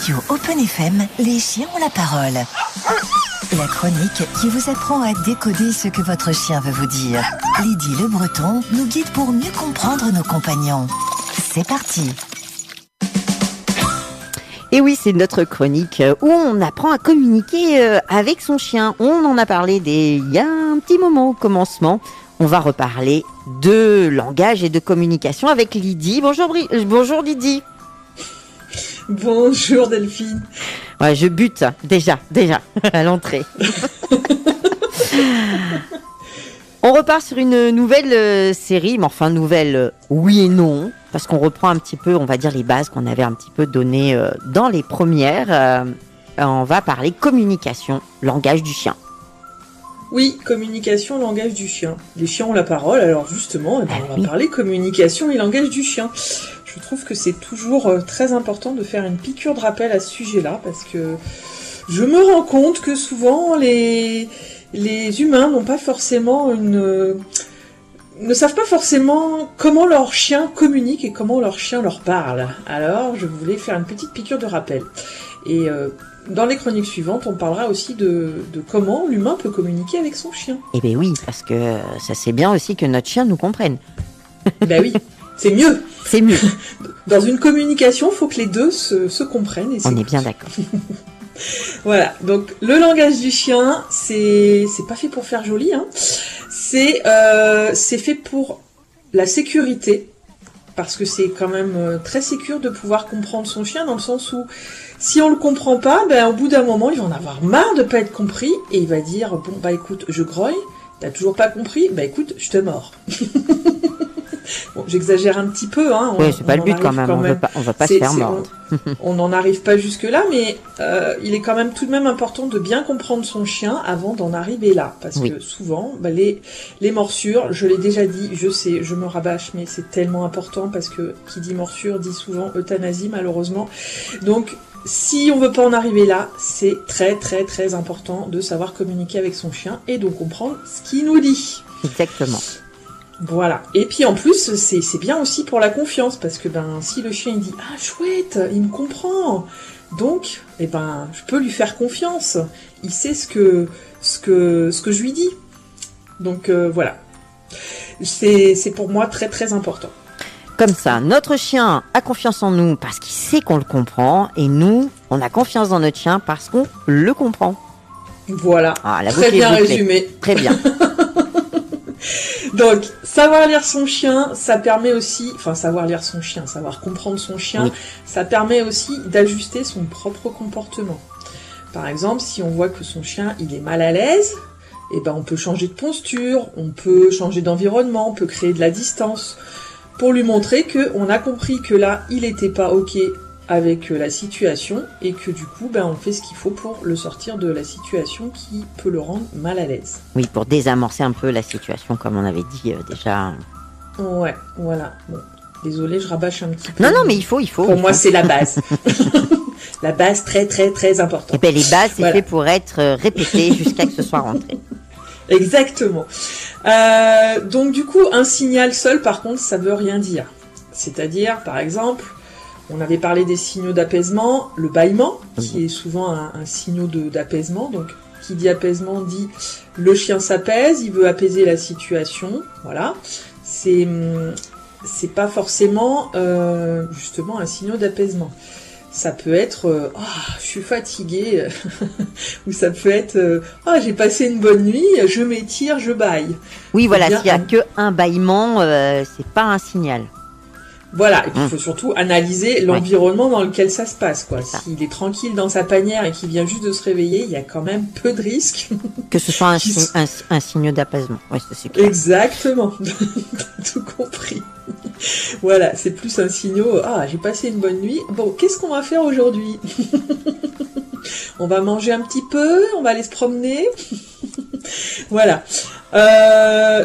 radio Open FM, les chiens ont la parole. La chronique qui vous apprend à décoder ce que votre chien veut vous dire. Lydie Le Breton nous guide pour mieux comprendre nos compagnons. C'est parti. Et oui, c'est notre chronique où on apprend à communiquer avec son chien. On en a parlé il y a un petit moment au commencement. On va reparler de langage et de communication avec Lydie. Bonjour Lydie. Bonjour Delphine. Ouais, je bute déjà à l'entrée. On repart sur une nouvelle série, mais enfin nouvelle oui et non, parce qu'on reprend un petit peu, on va dire, les bases qu'on avait un petit peu données dans les premières. On va parler communication, langage du chien. Oui, communication, langage du chien. Les chiens ont la parole, alors justement, on va parler communication et langage du chien. Je trouve que c'est toujours très important de faire une piqûre de rappel à ce sujet-là, parce que je me rends compte que souvent les humains n'ont pas forcément ne savent pas forcément comment leur chien communique et comment leur chien leur parle. Alors, je voulais faire une petite piqûre de rappel. Et dans les chroniques suivantes, on parlera aussi de comment l'humain peut communiquer avec son chien. Eh bien oui, parce que ça c'est bien aussi que notre chien nous comprenne. Ben oui, c'est mieux. C'est mieux. Dans une communication, il faut que les deux se comprennent. Et on est bien d'accord. Voilà, donc le langage du chien, c'est pas fait pour faire joli, hein. C'est fait pour la sécurité, parce que c'est quand même très sécure de pouvoir comprendre son chien, dans le sens où si on le comprend pas, ben au bout d'un moment, il va en avoir marre de pas être compris, et il va dire, bon bah écoute, je grogne, t'as toujours pas compris, bah écoute, je te mords. Bon, j'exagère un petit peu, hein. Oui, c'est pas le but quand même. On va pas se faire mordre. On n'en arrive pas jusque-là, mais il est quand même tout de même important de bien comprendre son chien avant d'en arriver là. Parce que souvent, les morsures, je l'ai déjà dit, je sais, je me rabâche, mais c'est tellement important parce que qui dit morsure dit souvent euthanasie, malheureusement. Donc, si on veut pas en arriver là, c'est très très très important de savoir communiquer avec son chien et de comprendre ce qu'il nous dit. Exactement. Voilà. Et puis en plus, c'est bien aussi pour la confiance, parce que si le chien il dit ah chouette, il me comprend, donc je peux lui faire confiance. Il sait ce que je lui dis. Donc voilà. C'est pour moi très très important. Comme ça, notre chien a confiance en nous parce qu'il sait qu'on le comprend, et nous, on a confiance dans notre chien parce qu'on le comprend. Voilà. La très bien résumé. Très bien. Donc, savoir lire son chien, ça permet aussi, savoir comprendre son chien, ça permet aussi d'ajuster son propre comportement. Par exemple, si on voit que son chien, il est mal à l'aise, on peut changer de posture, on peut changer d'environnement, on peut créer de la distance, pour lui montrer qu'on a compris que là, il était pas ok avec la situation, et que du coup, on fait ce qu'il faut pour le sortir de la situation qui peut le rendre mal à l'aise. Oui, pour désamorcer un peu la situation, comme on avait dit déjà. Ouais, voilà. Bon, désolée, je rabâche un petit peu. Non, mais il faut. Pour moi, c'est la base. La base très, très, très importante. Et les bases, c'est fait pour être répétées jusqu'à que ce soit rentré. Exactement. Donc, du coup, un signal seul, par contre, ça veut rien dire. C'est-à-dire, par exemple, on avait parlé des signaux d'apaisement, le bâillement, qui est souvent un signal d'apaisement. Donc, qui dit apaisement dit le chien s'apaise, il veut apaiser la situation. Voilà. C'est pas forcément justement un signal d'apaisement. Ça peut être je suis fatiguée, ou ça peut être j'ai passé une bonne nuit, je m'étire, je bâille. Oui, voilà, s'il y a que un bâillement, c'est pas un signal. Voilà, et puis il faut surtout analyser l'environnement dans lequel ça se passe, quoi. S'il est tranquille dans sa panière et qu'il vient juste de se réveiller, il y a quand même peu de risques. Que ce soit un signe d'apaisement. Ouais, c'est clair. Exactement. Tout compris. Voilà, c'est plus un signal, j'ai passé une bonne nuit. Bon, qu'est-ce qu'on va faire aujourd'hui? On va manger un petit peu, on va aller se promener. Voilà.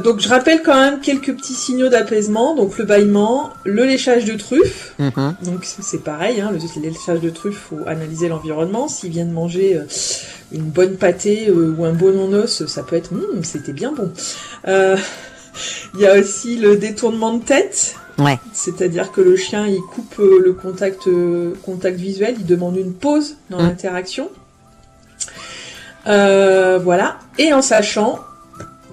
Donc je rappelle quand même quelques petits signaux d'apaisement. Donc le bâillement, le léchage de truffe. Donc c'est pareil, hein, le léchage de truffe, faut analyser l'environnement. S'il vient de manger une bonne pâtée ou un bon non-os, ça peut être c'était bien bon. Il y a aussi le détournement de tête Ouais. C'est-à-dire que le chien, il coupe le contact visuel, il demande une pause dans l'interaction. Voilà. Et en sachant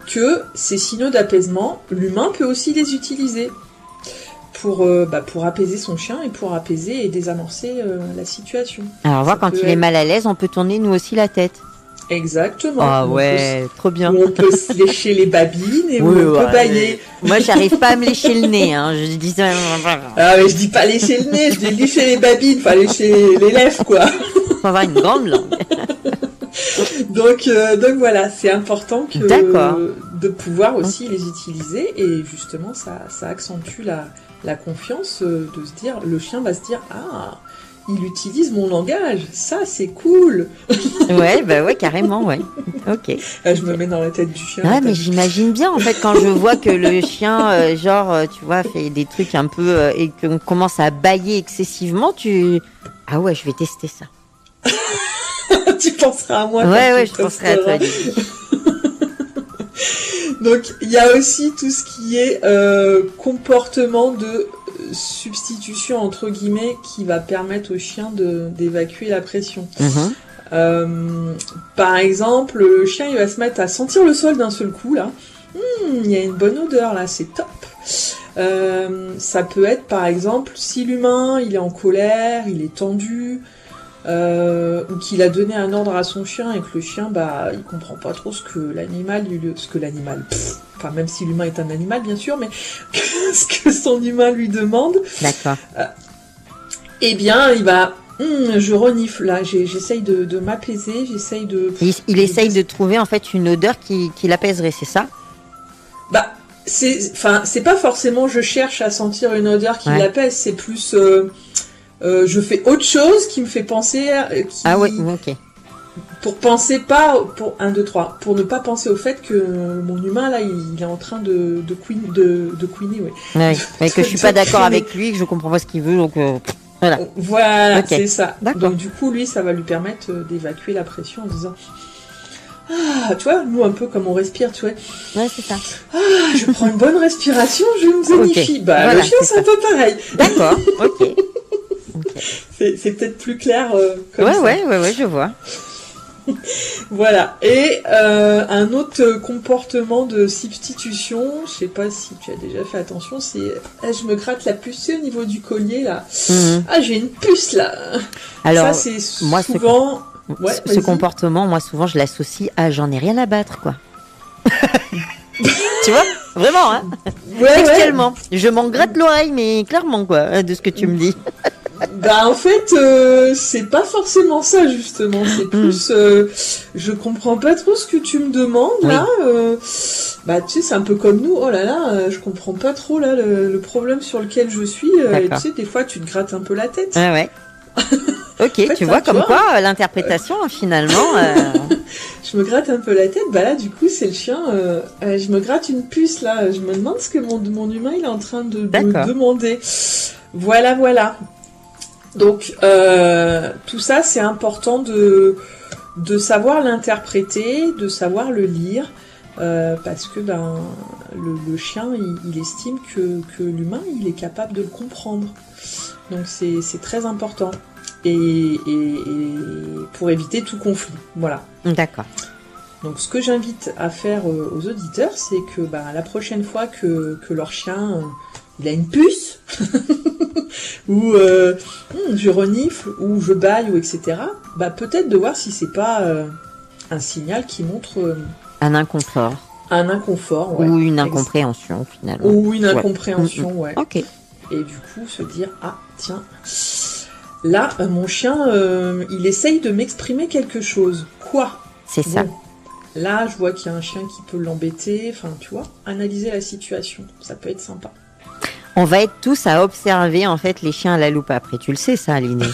que ces signaux d'apaisement, l'humain peut aussi les utiliser pour apaiser son chien et pour apaiser et désamorcer la situation. Alors, voir quand il est mal à l'aise, on peut tourner nous aussi la tête. Exactement. Ah ouais, trop bien. On peut se lécher les babines et on peut bailler. Moi, j'arrive pas à me lécher le nez. Hein. Je dis ça. Ah mais je dis pas lécher le nez, je dis lécher les babines, pas lécher les lèvres, quoi. Faut avoir une grande langue. Donc voilà, c'est important de pouvoir aussi les utiliser et justement ça accentue la confiance de se dire, le chien va se dire il utilise mon langage, ça c'est cool. Ouais, carrément, ouais. Ok. Je me mets dans la tête du chien. Ouais, mais j'imagine bien en fait quand je vois que le chien, tu vois, fait des trucs un peu et qu'on commence à bâiller excessivement, ah ouais, je vais tester ça. Tu penseras à moi. Ouais, je penserai à toi. Donc, il y a aussi tout ce qui est comportement de substitution, entre guillemets, qui va permettre au chien d'évacuer la pression. Par exemple, le chien, il va se mettre à sentir le sol d'un seul coup, là. Il y a une bonne odeur, là, c'est top. Ça peut être, par exemple, si l'humain, il est en colère, il est tendu... ou qu'il a donné un ordre à son chien et que le chien il comprend pas trop ce que l'animal enfin même si l'humain est un animal bien sûr, mais ce que son humain lui demande. D'accord. Eh bien il va je renifle là, j'essaye de m'apaiser, j'essaye de... Il essaye de trouver en fait une odeur qui l'apaiserait, c'est ça? C'est pas forcément je cherche à sentir une odeur qui l'apaise, c'est plus je fais autre chose qui me fait penser ok. Pour ne pas penser au fait que mon humain là il est en train de couiner, mais que je suis pas d'accord avec lui, que je comprends pas ce qu'il veut, donc voilà, okay. C'est ça. D'accord. Donc du coup lui ça va lui permettre d'évacuer la pression en disant tu vois, nous un peu comme on respire, tu vois. Ouais, c'est ça. Je prends une bonne respiration, je me zénifie. Okay. Le chien c'est un peu pareil. D'accord, ok. C'est peut-être plus clair comme ça. Ouais, je vois. Voilà. Et un autre comportement de substitution, je sais pas si tu as déjà fait attention, c'est je me gratte la puce au niveau du collier là. J'ai une puce là. Alors, ça c'est souvent... ce comportement, moi souvent je l'associe à j'en ai rien à battre, quoi. Tu vois, vraiment, hein. Textuellement, je m'en gratte l'oreille, mais clairement, quoi, de ce que tu me dis. En fait, c'est pas forcément ça justement. C'est plus, je comprends pas trop ce que tu me demandes là. Tu sais, c'est un peu comme nous. Oh là là, je comprends pas trop là le problème sur lequel je suis. Et tu sais, des fois, tu te grattes un peu la tête. Ouais. Ok, en fait, tu vois comme quoi l'interprétation finalement. Je me gratte un peu la tête. Là, du coup, c'est le chien. Je me gratte une puce là. Je me demande ce que mon humain il est en train de me demander. Voilà. Donc tout ça, c'est important de savoir l'interpréter, de savoir le lire, parce que le chien, il estime que l'humain, il est capable de le comprendre. Donc c'est très important. Et pour éviter tout conflit. Voilà. D'accord. Donc ce que j'invite à faire aux auditeurs, c'est que la prochaine fois que leur chien il a une puce, ou je renifle, ou je bâille, ou etc., peut-être de voir si c'est pas un signal qui montre... un inconfort. Un inconfort, ouais. Ou une incompréhension, finalement. Ou une incompréhension, ouais. Ok. Et du coup, se dire, tiens... Là, mon chien, il essaye de m'exprimer quelque chose. Quoi ? C'est ça. Là, je vois qu'il y a un chien qui peut l'embêter. Enfin, tu vois, analyser la situation. Ça peut être sympa. On va être tous à observer, en fait, les chiens à la loupe après. Tu le sais, ça, Aline.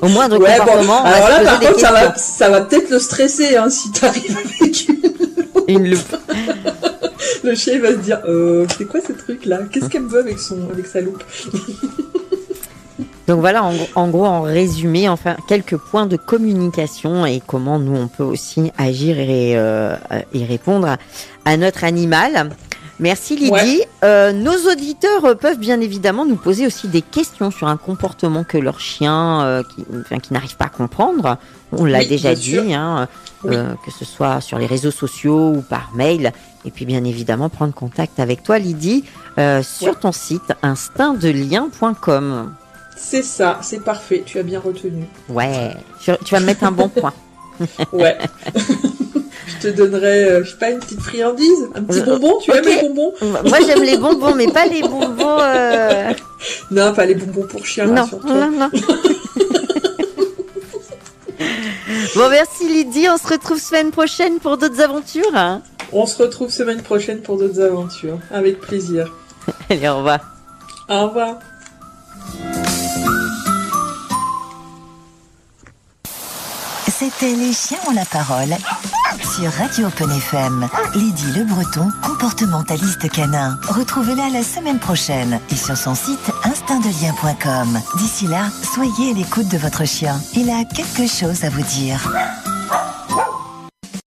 Au moindre comportement, on va se poser des questions. Ça va peut-être le stresser, hein, si t'arrives avec une loupe. Le chien, il va se dire, c'est quoi ce truc-là ? Qu'est-ce qu'elle me veut avec sa loupe ? Donc voilà, en gros, en résumé, enfin, quelques points de communication et comment nous, on peut aussi agir et répondre à notre animal. Merci Lydie. Ouais. Nos auditeurs peuvent bien évidemment nous poser aussi des questions sur un comportement que leur chien qui n'arrive pas à comprendre. On l'a déjà dit, Oui. que ce soit sur les réseaux sociaux ou par mail. Et puis bien évidemment prendre contact avec toi Lydie sur ton site instinctdelien.com. C'est ça, c'est parfait, tu as bien retenu. Ouais, tu vas me mettre un bon point. Ouais. Je te donnerai, je sais pas, une petite friandise, un petit bonbon. Tu aimes les bonbons? Moi j'aime les bonbons, mais pas les bonbons... Non, pas les bonbons pour chien, non, rassure-toi. non. Bon, merci Lydie, on se retrouve semaine prochaine pour d'autres aventures. Hein. On se retrouve semaine prochaine pour d'autres aventures. Avec plaisir. Allez, au revoir. Au revoir. C'était Les chiens ont la parole sur Radio Open FM. Lydie Le Breton, comportementaliste canin. Retrouvez-la la semaine prochaine et sur son site instinctdelien.com. D'ici là, soyez à l'écoute de votre chien. Il a quelque chose à vous dire.